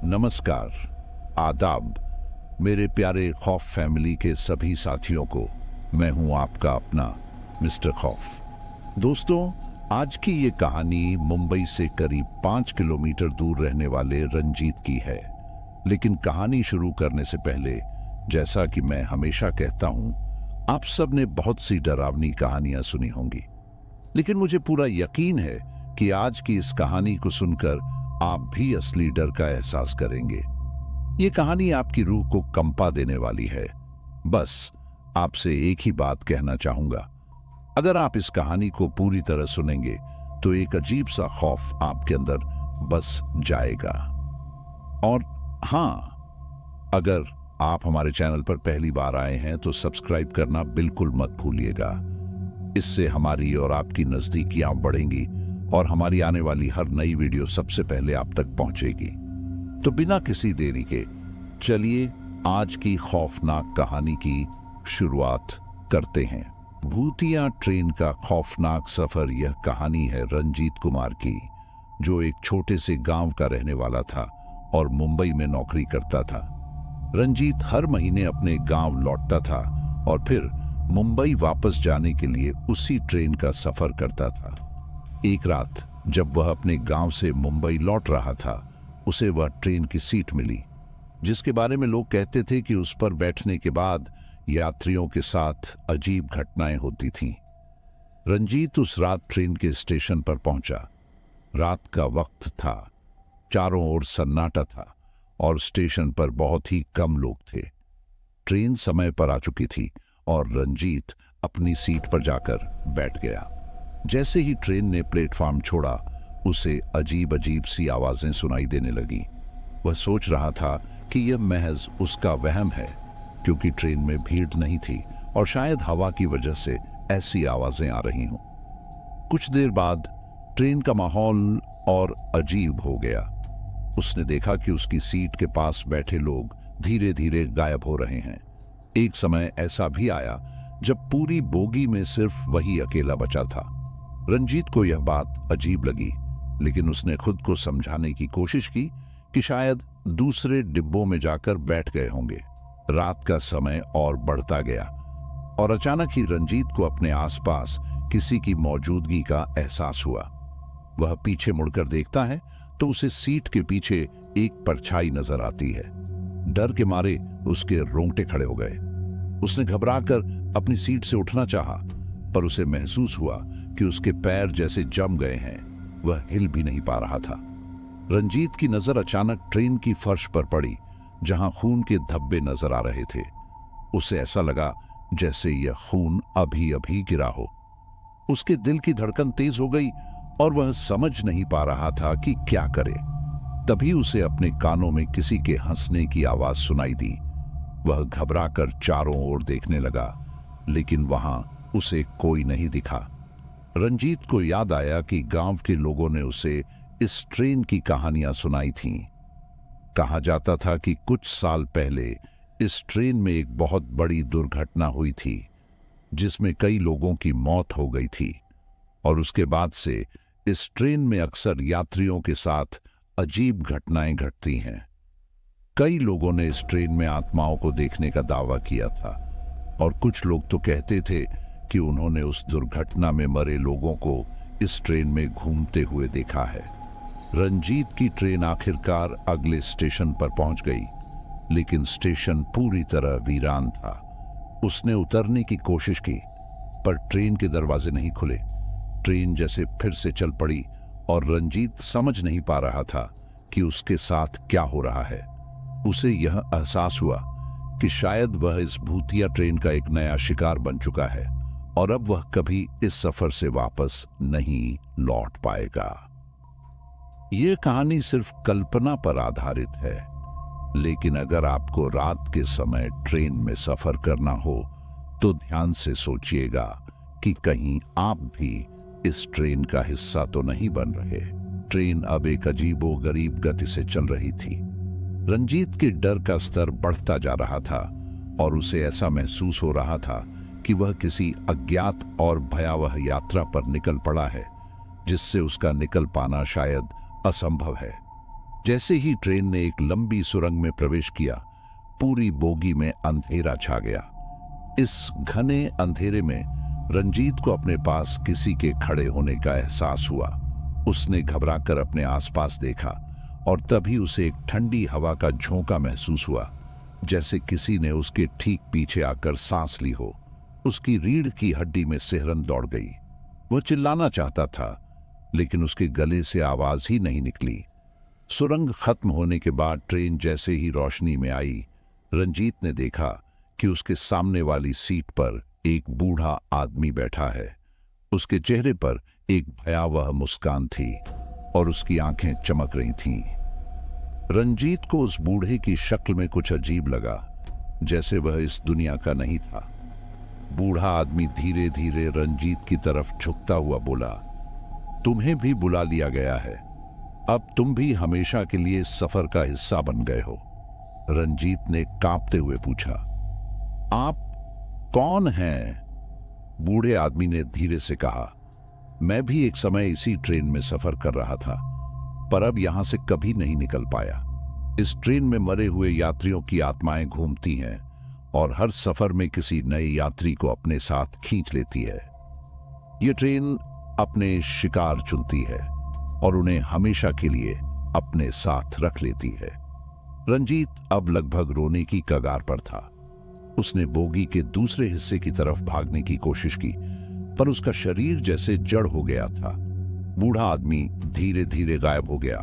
नमस्कार, आदाब, मेरे प्यारे खौफ फैमिली के सभी साथियों को। मैं हूं आपका अपना मिस्टर खौफ। दोस्तों, आज की ये कहानी मुंबई से करीब 5 किलोमीटर दूर रहने वाले रंजीत की है। लेकिन कहानी शुरू करने से पहले, जैसा कि मैं हमेशा कहता हूं, आप सब ने बहुत सी डरावनी कहानियां सुनी होंगी, लेकिन मुझे पूरा यकीन है कि आज की इस कहानी को सुनकर आप भी असली डर का एहसास करेंगे। ये कहानी आपकी रूह को कंपा देने वाली है। बस आपसे एक ही बात कहना चाहूंगा, अगर आप इस कहानी को पूरी तरह सुनेंगे तो एक अजीब सा खौफ आपके अंदर बस जाएगा। और हाँ, अगर आप हमारे चैनल पर पहली बार आए हैं तो सब्सक्राइब करना बिल्कुल मत भूलिएगा। इससे हमारी और आपकी नजदीकियां बढ़ेंगी और हमारी आने वाली हर नई वीडियो सबसे पहले आप तक पहुंचेगी। तो बिना किसी देरी के चलिए आज की खौफनाक कहानी की शुरुआत करते हैं। भूतिया ट्रेन का खौफनाक सफर। यह कहानी है रंजीत कुमार की, जो एक छोटे से गांव का रहने वाला था और मुंबई में नौकरी करता था। रंजीत हर महीने अपने गांव लौटता था और फिर मुंबई वापस जाने के लिए उसी ट्रेन का सफर करता था। एक रात जब वह अपने गांव से मुंबई लौट रहा था, उसे वह ट्रेन की सीट मिली, जिसके बारे में लोग कहते थे कि उस पर बैठने के बाद यात्रियों के साथ अजीब घटनाएं होती थीं। रंजीत उस रात ट्रेन के स्टेशन पर पहुंचा। रात का वक्त था, चारों ओर सन्नाटा था और स्टेशन पर बहुत ही कम लोग थे। ट्रेन समय पर आ चुकी थी और रंजीत अपनी सीट पर जाकर बैठ गया। जैसे ही ट्रेन ने प्लेटफॉर्म छोड़ा, उसे अजीब अजीब सी आवाजें सुनाई देने लगी। वह सोच रहा था कि यह महज उसका वहम है, क्योंकि ट्रेन में भीड़ नहीं थी और शायद हवा की वजह से ऐसी आवाजें आ रही हों। कुछ देर बाद ट्रेन का माहौल और अजीब हो गया। उसने देखा कि उसकी सीट के पास बैठे लोग धीरे धीरे गायब हो रहे हैं। एक समय ऐसा भी आया जब पूरी बोगी में सिर्फ वही अकेला बचा था। रंजीत को यह बात अजीब लगी, लेकिन उसने खुद को समझाने की कोशिश की कि शायद दूसरे डिब्बों में जाकर बैठ गए होंगे। रात का समय और बढ़ता गया और अचानक ही रंजीत को अपने आसपास किसी की मौजूदगी का एहसास हुआ। वह पीछे मुड़कर देखता है तो उसे सीट के पीछे एक परछाई नजर आती है। डर के मारे उसके रोंगटे खड़े हो गए। उसने घबराकर अपनी सीट से उठना चाहा, पर उसे महसूस हुआ कि उसके पैर जैसे जम गए हैं। वह हिल भी नहीं पा रहा था। रंजीत की नजर अचानक ट्रेन की फर्श पर पड़ी, जहां खून के धब्बे नजर आ रहे थे। उसे ऐसा लगा जैसे यह खून अभी अभी गिरा हो। उसके दिल की धड़कन तेज हो गई और वह समझ नहीं पा रहा था कि क्या करे। तभी उसे अपने कानों में किसी के हंसने की आवाज सुनाई दी। वह घबराकर चारों ओर देखने लगा, लेकिन वहां उसे कोई नहीं दिखा। रंजीत को याद आया कि गांव के लोगों ने उसे इस ट्रेन की कहानियां सुनाई थीं। कहा जाता था कि कुछ साल पहले इस ट्रेन में एक बहुत बड़ी दुर्घटना हुई थी, जिसमें कई लोगों की मौत हो गई थी और उसके बाद से इस ट्रेन में अक्सर यात्रियों के साथ अजीब घटनाएं घटती हैं। कई लोगों ने इस ट्रेन में आत्माओं को देखने का दावा किया था और कुछ लोग तो कहते थे कि उन्होंने उस दुर्घटना में मरे लोगों को इस ट्रेन में घूमते हुए देखा है। रंजीत की ट्रेन आखिरकार अगले स्टेशन पर पहुंच गई, लेकिन स्टेशन पूरी तरह वीरान था। उसने उतरने की कोशिश की, पर ट्रेन के दरवाजे नहीं खुले। ट्रेन जैसे फिर से चल पड़ी और रंजीत समझ नहीं पा रहा था कि उसके साथ क्या हो रहा है। उसे यह एहसास हुआ कि शायद वह इस भूतिया ट्रेन का एक नया शिकार बन चुका है और अब वह कभी इस सफर से वापस नहीं लौट पाएगा। यह कहानी सिर्फ कल्पना पर आधारित है, लेकिन अगर आपको रात के समय ट्रेन में सफर करना हो तो ध्यान से सोचिएगा कि कहीं आप भी इस ट्रेन का हिस्सा तो नहीं बन रहे। ट्रेन अब एक अजीबोगरीब गति से चल रही थी। रंजीत के डर का स्तर बढ़ता जा रहा था और उसे ऐसा महसूस हो रहा था कि वह किसी अज्ञात और भयावह यात्रा पर निकल पड़ा है, जिससे उसका निकल पाना शायद असंभव है। जैसे ही ट्रेन ने एक लंबी सुरंग में प्रवेश किया, पूरी बोगी में अंधेरा छा गया। इस घने अंधेरे में रंजीत को अपने पास किसी के खड़े होने का एहसास हुआ। उसने घबराकर अपने आसपास देखा और तभी उसे एक ठंडी हवा का झोंका महसूस हुआ, जैसे किसी ने उसके ठीक पीछे आकर सांस ली हो। उसकी रीढ़ की हड्डी में सिहरन दौड़ गई। वह चिल्लाना चाहता था, लेकिन उसके गले से आवाज ही नहीं निकली। सुरंग खत्म होने के बाद ट्रेन जैसे ही रोशनी में आई, रंजीत ने देखा कि उसके सामने वाली सीट पर एक बूढ़ा आदमी बैठा है। उसके चेहरे पर एक भयावह मुस्कान थी और उसकी आंखें चमक रही थीं। रंजीत को उस बूढ़े की शक्ल में कुछ अजीब लगा, जैसे वह इस दुनिया का नहीं था। बूढ़ा आदमी धीरे धीरे रंजीत की तरफ झुकता हुआ बोला, तुम्हें भी बुला लिया गया है। अब तुम भी हमेशा के लिए सफर का हिस्सा बन गए हो। रंजीत ने कांपते हुए पूछा, आप कौन हैं? बूढ़े आदमी ने धीरे से कहा, मैं भी एक समय इसी ट्रेन में सफर कर रहा था, पर अब यहां से कभी नहीं निकल पाया। इस ट्रेन में मरे हुए यात्रियों की आत्माएं घूमती हैं और हर सफर में किसी नए यात्री को अपने साथ खींच लेती है। ये ट्रेन अपने शिकार चुनती है और उन्हें हमेशा के लिए अपने साथ रख लेती है। रंजीत अब लगभग रोने की कगार पर था। उसने बोगी के दूसरे हिस्से की तरफ भागने की कोशिश की, पर उसका शरीर जैसे जड़ हो गया था। बूढ़ा आदमी धीरे धीरे गायब हो गया,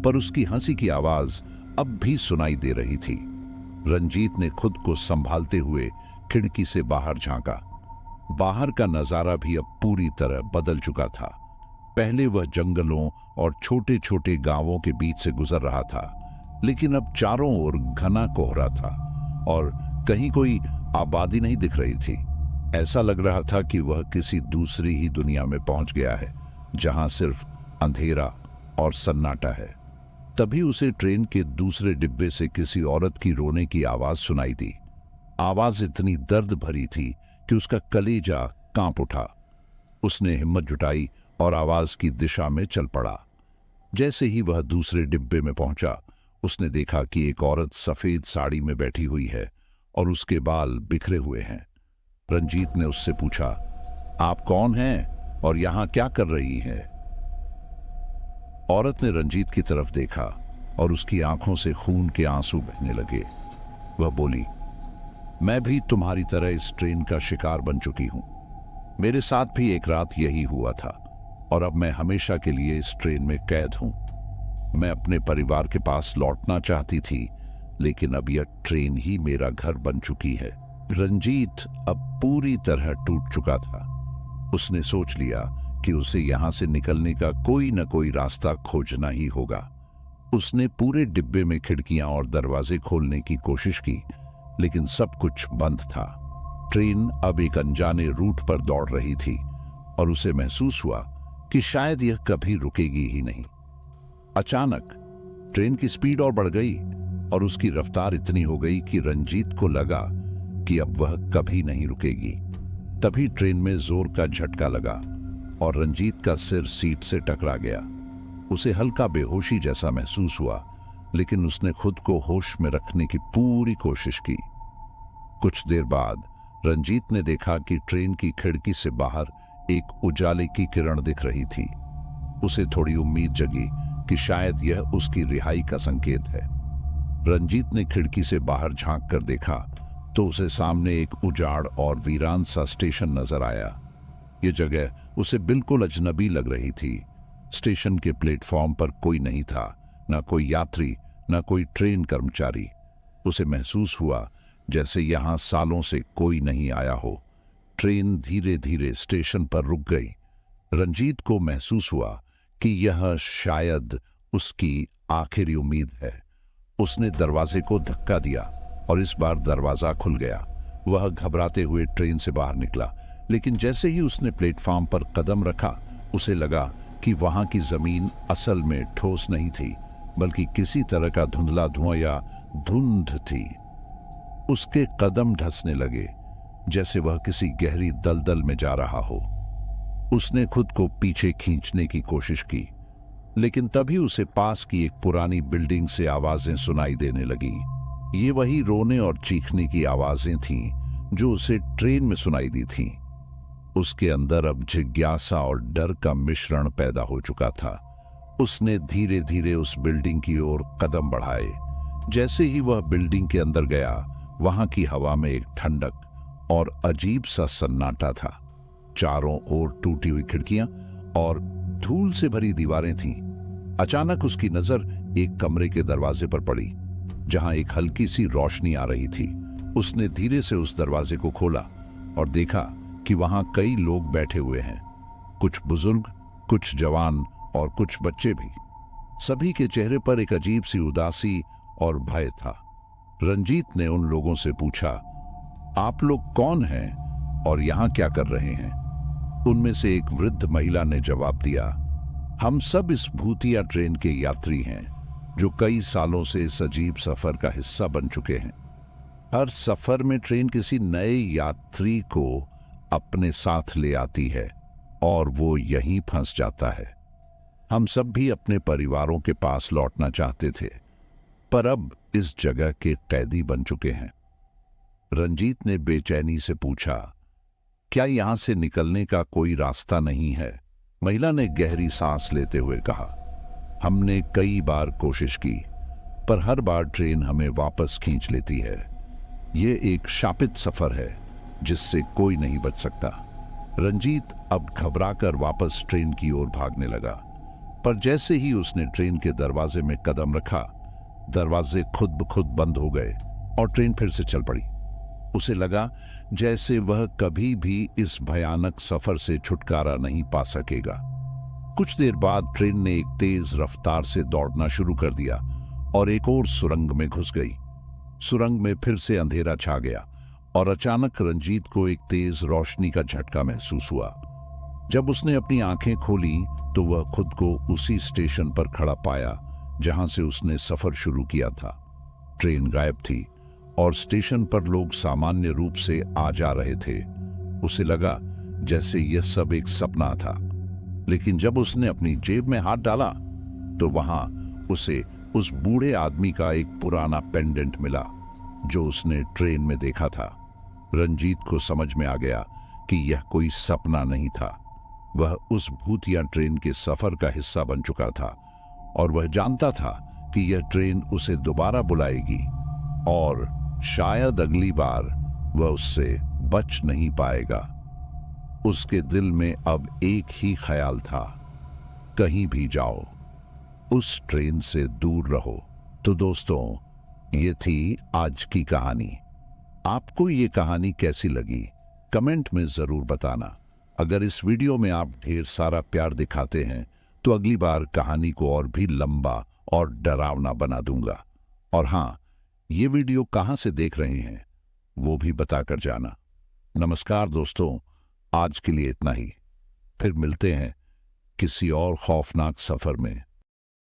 पर उसकी हंसी की आवाज अब भी सुनाई दे रही थी। रंजीत ने खुद को संभालते हुए खिड़की से बाहर झांका। बाहर का नजारा भी अब पूरी तरह बदल चुका था। पहले वह जंगलों और छोटे छोटे गांवों के बीच से गुजर रहा था, लेकिन अब चारों ओर घना कोहरा था और कहीं कोई आबादी नहीं दिख रही थी। ऐसा लग रहा था कि वह किसी दूसरी ही दुनिया में पहुंच गया है, जहां सिर्फ अंधेरा और सन्नाटा है। तभी उसे ट्रेन के दूसरे डिब्बे से किसी औरत की रोने की आवाज सुनाई दी। आवाज इतनी दर्द भरी थी कि उसका कलेजा कांप उठा। उसने हिम्मत जुटाई और आवाज की दिशा में चल पड़ा। जैसे ही वह दूसरे डिब्बे में पहुंचा, उसने देखा कि एक औरत सफेद साड़ी में बैठी हुई है और उसके बाल बिखरे हुए हैं। रंजीत ने उससे पूछा, आप कौन हैं और यहां क्या कर रही हैं? औरत ने रंजीत की तरफ देखा और उसकी आंखों से खून के आंसू बहने लगे। वह बोली, मैं भी तुम्हारी तरह इस ट्रेन का शिकार बन चुकी हूं। मेरे साथ भी एक रात यही हुआ था और अब मैं हमेशा के लिए इस ट्रेन में कैद हूं। मैं अपने परिवार के पास लौटना चाहती थी, लेकिन अब यह ट्रेन ही मेरा घर बन चुकी है। रंजीत अब पूरी तरह टूट चुका था। उसने सोच लिया कि उसे यहां से निकलने का कोई न कोई रास्ता खोजना ही होगा। उसने पूरे डिब्बे में खिड़कियां और दरवाजे खोलने की कोशिश की, लेकिन सब कुछ बंद था। ट्रेन अब एक अनजाने रूट पर दौड़ रही थी और उसे महसूस हुआ कि शायद यह कभी रुकेगी ही नहीं। अचानक ट्रेन की स्पीड और बढ़ गई और उसकी रफ्तार इतनी हो गई कि रंजीत को लगा कि अब वह कभी नहीं रुकेगी। तभी ट्रेन में जोर का झटका लगा और रंजीत का सिर सीट से टकरा गया। उसे हल्का बेहोशी जैसा महसूस हुआ, लेकिन उसने खुद को होश में रखने की पूरी कोशिश की। कुछ देर बाद रंजीत ने देखा कि ट्रेन की खिड़की से बाहर एक उजाले की किरण दिख रही थी। उसे थोड़ी उम्मीद जगी कि शायद यह उसकी रिहाई का संकेत है। रंजीत ने खिड़की से बाहर झांक कर देखा तो उसे सामने एक उजाड़ और वीरान सा स्टेशन नजर आया। यह जगह उसे बिल्कुल अजनबी लग रही थी। स्टेशन के प्लेटफॉर्म पर कोई नहीं था, न कोई यात्री, न कोई ट्रेन कर्मचारी। उसे महसूस हुआ जैसे यहां सालों से कोई नहीं आया हो। ट्रेन धीरे धीरे स्टेशन पर रुक गई। रंजीत को महसूस हुआ कि यह शायद उसकी आखिरी उम्मीद है। उसने दरवाजे को धक्का दिया और इस बार दरवाजा खुल गया। वह घबराते हुए ट्रेन से बाहर निकला, लेकिन जैसे ही उसने प्लेटफॉर्म पर कदम रखा, उसे लगा कि वहां की जमीन असल में ठोस नहीं थी, बल्कि किसी तरह का धुंधला धुआं या धुंध थी। उसके कदम धंसने लगे, जैसे वह किसी गहरी दलदल में जा रहा हो। उसने खुद को पीछे खींचने की कोशिश की, लेकिन तभी उसे पास की एक पुरानी बिल्डिंग से आवाजें सुनाई देने लगी। ये वही रोने और चीखने की आवाजें थीं जो उसे ट्रेन में सुनाई दी थीं। उसके अंदर अब जिज्ञासा और डर का मिश्रण पैदा हो चुका था। उसने धीरे धीरे उस बिल्डिंग की ओर कदम बढ़ाए। जैसे ही वह बिल्डिंग के अंदर गया, वहां की हवा में एक ठंडक और अजीब सा सन्नाटा था। चारों ओर टूटी हुई खिड़कियां और धूल से भरी दीवारें थीं। अचानक उसकी नजर एक कमरे के दरवाजे पर पड़ी, जहां एक हल्की सी रोशनी आ रही थी। उसने धीरे से उस दरवाजे को खोला और देखा कि वहां कई लोग बैठे हुए हैं। कुछ बुजुर्ग, कुछ जवान और कुछ बच्चे भी। सभी के चेहरे पर एक अजीब सी उदासी और भय था। रंजीत ने उन लोगों से पूछा, आप लोग कौन हैं और यहां क्या कर रहे हैं? उनमें से एक वृद्ध महिला ने जवाब दिया, हम सब इस भूतिया ट्रेन के यात्री हैं जो कई सालों से इस अजीब सफर का हिस्सा बन चुके हैं। हर सफर में ट्रेन किसी नए यात्री को अपने साथ ले आती है और वो यहीं फंस जाता है। हम सब भी अपने परिवारों के पास लौटना चाहते थे, पर अब इस जगह के कैदी बन चुके हैं। रंजीत ने बेचैनी से पूछा, क्या यहां से निकलने का कोई रास्ता नहीं है? महिला ने गहरी सांस लेते हुए कहा, हमने कई बार कोशिश की, पर हर बार ट्रेन हमें वापस खींच लेती है। ये एक शापित सफर है जिससे कोई नहीं बच सकता। रंजीत अब घबराकर वापस ट्रेन की ओर भागने लगा, पर जैसे ही उसने ट्रेन के दरवाजे में कदम रखा, दरवाजे खुद ब खुद बंद हो गए और ट्रेन फिर से चल पड़ी। उसे लगा जैसे वह कभी भी इस भयानक सफर से छुटकारा नहीं पा सकेगा। कुछ देर बाद ट्रेन ने एक तेज रफ्तार से दौड़ना शुरू कर दिया और एक और सुरंग में घुस गई। सुरंग में फिर से अंधेरा छा गया और अचानक रंजीत को एक तेज रोशनी का झटका महसूस हुआ। जब उसने अपनी आंखें खोली तो वह खुद को उसी स्टेशन पर खड़ा पाया जहां से उसने सफर शुरू किया था। ट्रेन गायब थी और स्टेशन पर लोग सामान्य रूप से आ जा रहे थे। उसे लगा जैसे यह सब एक सपना था, लेकिन जब उसने अपनी जेब में हाथ डाला तो वहां उसे उस बूढ़े आदमी का एक पुराना पेंडेंट मिला जो उसने ट्रेन में देखा था। रंजीत को समझ में आ गया कि यह कोई सपना नहीं था। वह उस भूतिया ट्रेन के सफर का हिस्सा बन चुका था और वह जानता था कि यह ट्रेन उसे दोबारा बुलाएगी और शायद अगली बार वह उससे बच नहीं पाएगा। उसके दिल में अब एक ही ख्याल था, कहीं भी जाओ, उस ट्रेन से दूर रहो। तो दोस्तों, ये थी आज की कहानी। आपको ये कहानी कैसी लगी कमेंट में जरूर बताना। अगर इस वीडियो में आप ढेर सारा प्यार दिखाते हैं तो अगली बार कहानी को और भी लंबा और डरावना बना दूंगा। और हाँ, ये वीडियो कहां से देख रहे हैं वो भी बताकर जाना। नमस्कार दोस्तों, आज के लिए इतना ही। फिर मिलते हैं किसी और खौफनाक सफर में।